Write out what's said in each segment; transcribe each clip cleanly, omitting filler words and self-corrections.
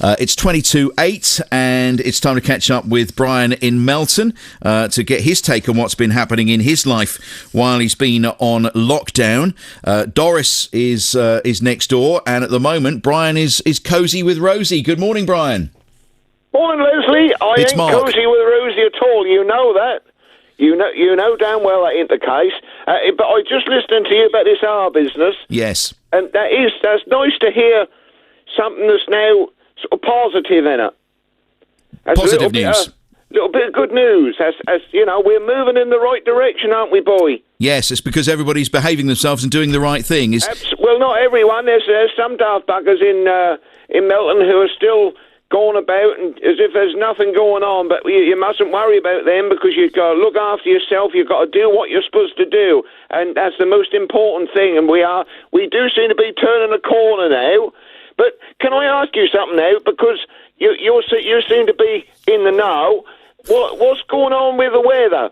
It's 22:08, and it's time to catch up with Brian in Melton to get his take on what's been happening in his life while he's been on lockdown. Doris is next door, and at the moment, Brian is cosy with Rosie. Good morning, Brian. Morning, Leslie. It's ain't Mark. cosy with Rosie at all. You know that. You know damn well that ain't the case. But I just listened to you about this R business. Yes. And that's nice to hear something that's now sort of positive in it. That's Positive news. A little bit of good news. As you know, we're moving in the right direction, aren't we, boy? Yes, it's because everybody's behaving themselves and doing the right thing. Well, not everyone. There's some daft buggers in Melton who are still going about and as if there's nothing going on, but you mustn't worry about them because you've got to look after yourself. You've got to do what you're supposed to do, and that's the most important thing. And we do seem to be turning a corner now. But can I ask you something now? Because you seem to be in the know. What's going on with the weather?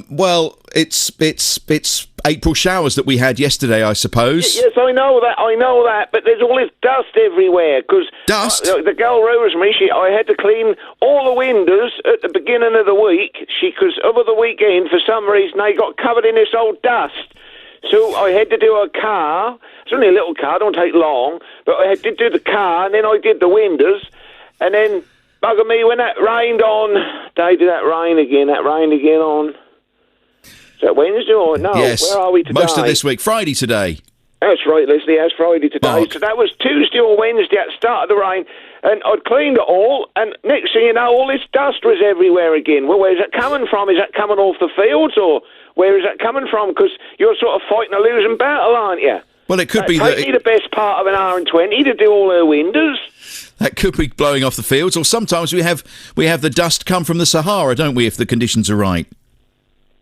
Well, it's April showers that we had yesterday, I suppose. Yes, I know that, but there's all this dust everywhere. Dust? The girl Rosemary, I had to clean all the windows at the beginning of the week, because over the weekend, for some reason, they got covered in this old dust. So I had to do a car. It's only a little car, don't take long, but I had to do the car, and then I did the windows, and then, bugger me, when that rained on, that rained again on... Is that Wednesday or no? Yes. Where are we today? Most of this week. Friday today. That's right, Leslie. That's Friday today. Mark. So that was Tuesday or Wednesday at the start of the rain, and I'd cleaned it all, and next thing you know, all this dust was everywhere again. Well, where's it coming from? Is that coming off the fields, or where is that coming from? Because you're sort of fighting a losing battle, aren't you? Well, it could be that... Take me the best part of an hour and 20 to do all her windows. That could be blowing off the fields, or sometimes we have the dust come from the Sahara, don't we, if the conditions are right?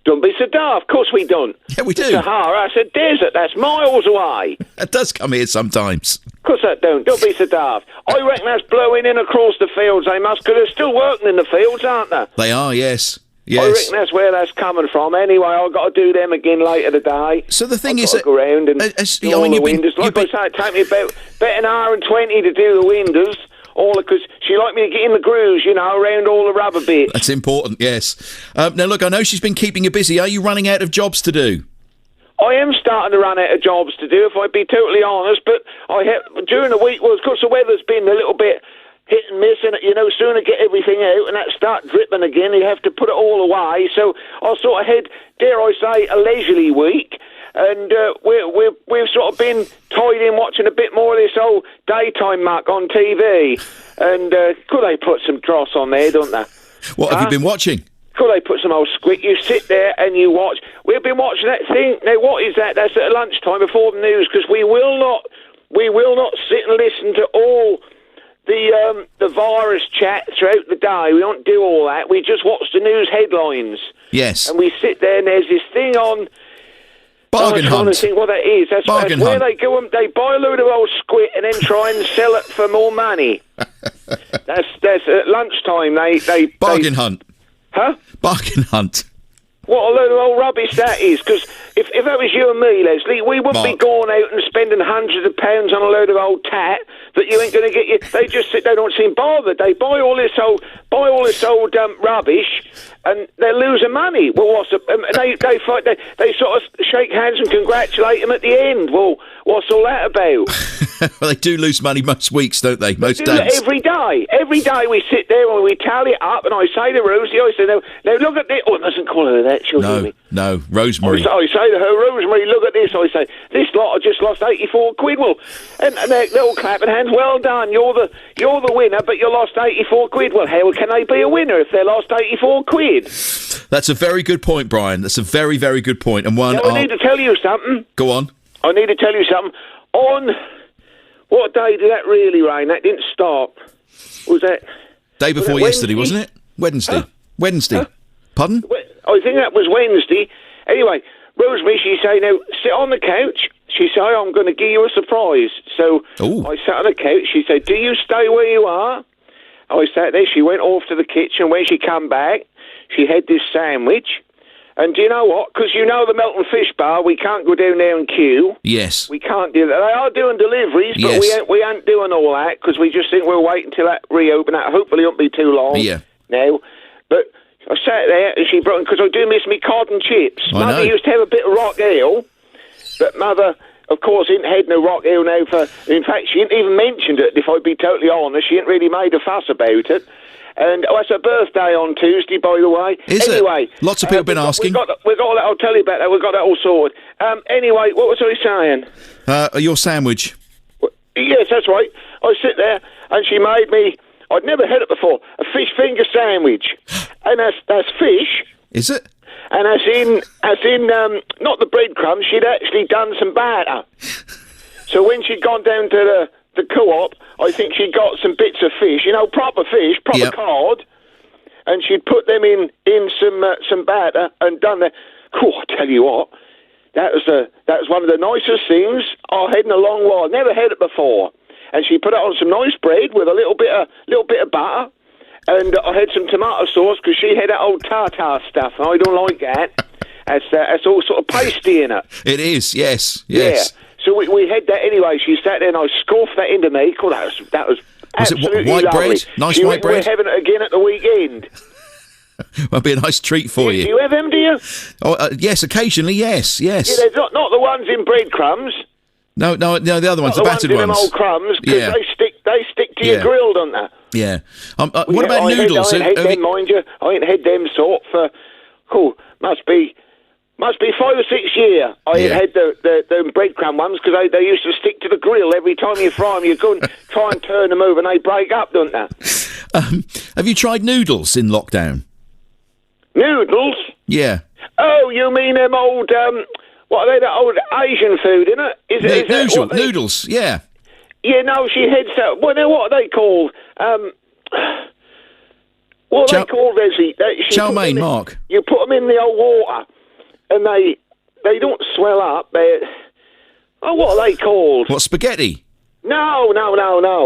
Don't be so daft. Of course we don't. Yeah, we do. Sahara, that's a desert. That's miles away. That does come here sometimes. Of course that don't. Don't be so daft. I reckon that's blowing in across the fields, they must, because they're still working in the fields, aren't they? They are, yes. I reckon that's where that's coming from. Anyway, I've got to do them again later today. So the thing I've is got to go around and do all the windows. Like I say, it take me about an hour and 20 to do the windows. All because she liked me to get in the grooves, around all the rubber bits. That's important, yes. Now, look, I know she's been keeping you busy. Are you running out of jobs to do? I am starting to run out of jobs to do, if I'd be totally honest, but during the week, well, of course, the weather's been a little bit hit and miss, and, soon to get everything out, and that start dripping again, you have to put it all away, so I'll sort of head, dare I say, a leisurely week. And we've sort of been tied in watching a bit more of this old daytime muck on TV. And could they put some dross on there, don't they? What have you been watching? Could they put some old squid? You sit there and you watch. We've been watching that thing. Now, what is that? That's at lunchtime before the news, because we will not sit and listen to all the virus chat throughout the day. We don't do all that. We just watch the news headlines. Yes. And we sit there and there's this thing on... Bargain I'm trying to think what that is. That's where they go and they buy a load of old squid and then try and sell it for more money. that's at lunchtime. They Bargain hunt. Huh? Bargain hunt. What a load of old rubbish that is. Because if that was you and me, Leslie, we wouldn't be going out and spending hundreds of pounds on a load of old tat that you ain't going to get you. They just sit. They don't seem bothered. They buy all this old rubbish. And they're losing money. Well, they fight. They sort of shake hands and congratulate them at the end. Well, what's all that about? Well, they do lose money most weeks, don't they? Most days. Every day. Every day we sit there and we tally it up, and I say to Rosie, now look at this. Oh, I mustn't call her that. She'll hear me. No, Rosemary. I say to her, Rosemary, look at this. I say, this lot have just lost 84 quid. Well, and they're all clapping hands. Well done. You're the winner, but you lost 84 quid. Well, how can they be a winner if they lost 84 quid? That's a very good point, Brian. That's a very, very good point. And one. Now, I need to tell you something. Go on. I need to tell you something. On what day did that really rain? That didn't stop. Was that day before yesterday, wasn't it? Wednesday. Huh? Wednesday. Huh? Pardon? I think that was Wednesday. Anyway, Rosemary, she say, now sit on the couch. She said, I'm going to give you a surprise. So I sat on the couch. She said, do you stay where you are? I sat there. She went off to the kitchen. When she come back, she had this sandwich, And do you know what? Because you know the Melton Fish Bar, we can't go down there and queue. Yes. We can't do that. They are doing deliveries, but Yes. we ain't doing all that because we just think we'll wait until that reopen. That hopefully won't be too long. Yeah. Now, but I sat there and she brought because I do miss me cod and chips. I Mother know. used to have a bit of rock ale, but Mother, of course, ain't had no rock ale now for. In fact, she ain't even mentioned it. If I'd be totally honest, she ain't really made a fuss about it. And it's her birthday on Tuesday, by the way. Is anyway, it? Lots of people have been asking. We've got all that. I'll tell you about that. We've got that all sorted. Anyway, what was I saying? Your sandwich. Yes, that's right. I sit there and she made me. I'd never had it before. A fish finger sandwich, and that's fish. Is it? And as in, not the breadcrumbs. She'd actually done some batter. So when she'd gone down to the co-op, I think she got some bits of fish, proper fish, proper cod, and she'd put them in some batter and done that. Cool, I tell you what, that was one of the nicest things I had in a long while. Never had it before. And she put it on some nice bread with a little bit of butter, and I had some tomato sauce because she had that old tartar stuff, and I don't like that. That's all sort of pasty in it. It is, yes. Yeah. So we had that anyway. She sat there and I scoffed that into me. Cool, that was absolutely it white lovely. bread? Nice white bread? We're having it again at the weekend. That'd be a nice treat for you. Do you have them, do you? Oh, yes, occasionally, yes. Yeah, they're not the ones in breadcrumbs. No, the other ones, Not the battered ones. In ones. them old crumbs, because Yeah. they stick to your grill, don't they? Yeah. What about I noodles? I ain't had them, mind you. I ain't had them sort for. Cool, must be 5 or 6 years. I ain't had the breadcrumb ones because they used to stick to the grill every time you fry them. You go and try and turn them over and they break up, don't they? Have you tried noodles in lockdown? Noodles? Yeah. Oh, you mean them old, what are they, that old Asian food, innit? Is that Noodles, yeah. Yeah, no, she had some, well, now what are they called? What are they called, Rosie? Chow mein, Mark. You put them in the old water, and they don't swell up. What are they called? What, spaghetti? No.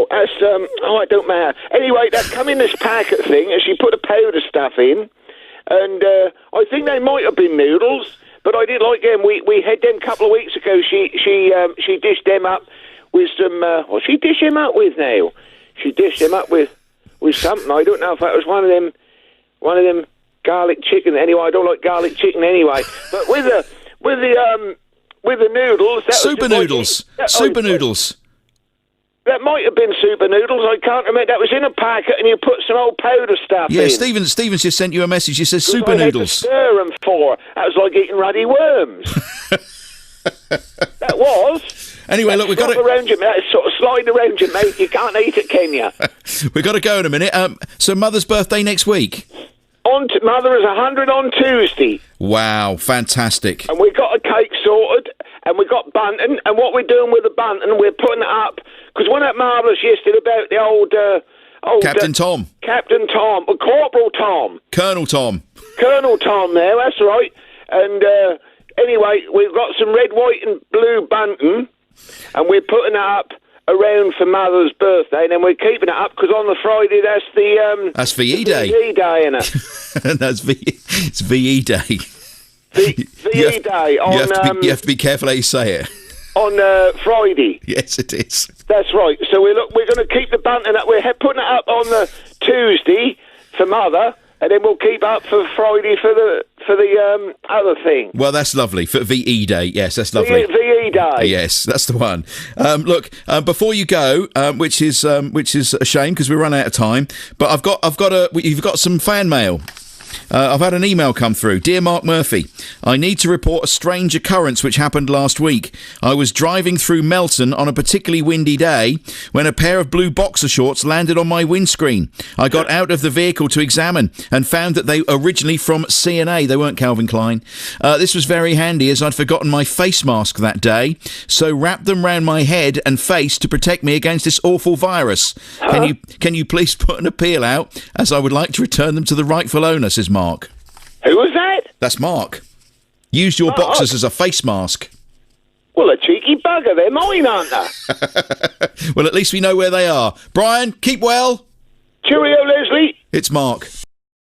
That's, it don't matter. Anyway, they come in this packet thing, and she put the powder stuff in, and I think they might have been noodles, but I did like them. We had them a couple of weeks ago. She dished them up with some, what she dished them up with now? She dished them up with something. I don't know if that was one of them garlic chicken. Anyway, I don't like garlic chicken anyway. But with the noodles, that Super was noodles. Super noodles. That might have been super noodles. I can't remember. That was in a packet, and you put some old powder stuff in. Yeah, Stephen's just sent you a message. He says super I had noodles. to stir them for. That was like eating ruddy worms. That was. Anyway, look, we've got to around you, mate. Sort of slide around you, mate. You can't eat it, can you? we've got to go in a minute. So Mother's birthday next week. Mother is 100 on Tuesday. Wow, fantastic. And we got a cake sorted, and we got bunting, and what we're doing with the bunting, we're putting it up, because wasn't that marvellous yesterday about the old Captain Tom. Captain Tom, or Corporal Tom. Colonel Tom. Colonel Tom there, that's right. And anyway, we've got some red, white and blue bunting, and we're putting it up around for Mother's birthday, and then we're keeping it up because on the Friday that's VE Day. VE Day, innit? It's VE Day. VE Day on. You have to be careful how you say it. On Friday. Yes, it is. That's right. So we're going to keep the bunting up. We're putting it up on the Tuesday for Mother, and then we'll keep up for Friday for the other thing. Well, that's lovely. For VE Day, yes, that's lovely. VE Day. Yes, that's the one. Look, before you go, which is a shame because we run out of time, but you've got some fan mail. I've had an email come through. Dear Mark Murphy, I need to report a strange occurrence which happened last week. I was driving through Melton on a particularly windy day when a pair of blue boxer shorts landed on my windscreen. I got out of the vehicle to examine and found that they were originally from C&A. They weren't Calvin Klein. This was very handy as I'd forgotten my face mask that day, so wrapped them round my head and face to protect me against this awful virus. Can you please put an appeal out as I would like to return them to the rightful owner, says Mark. Who was that? That's Mark. Use your boxers as a face mask. Well, a cheeky bugger. They're mine, aren't they? Well, at least we know where they are. Brian, keep well. Cheerio, Leslie. It's Mark.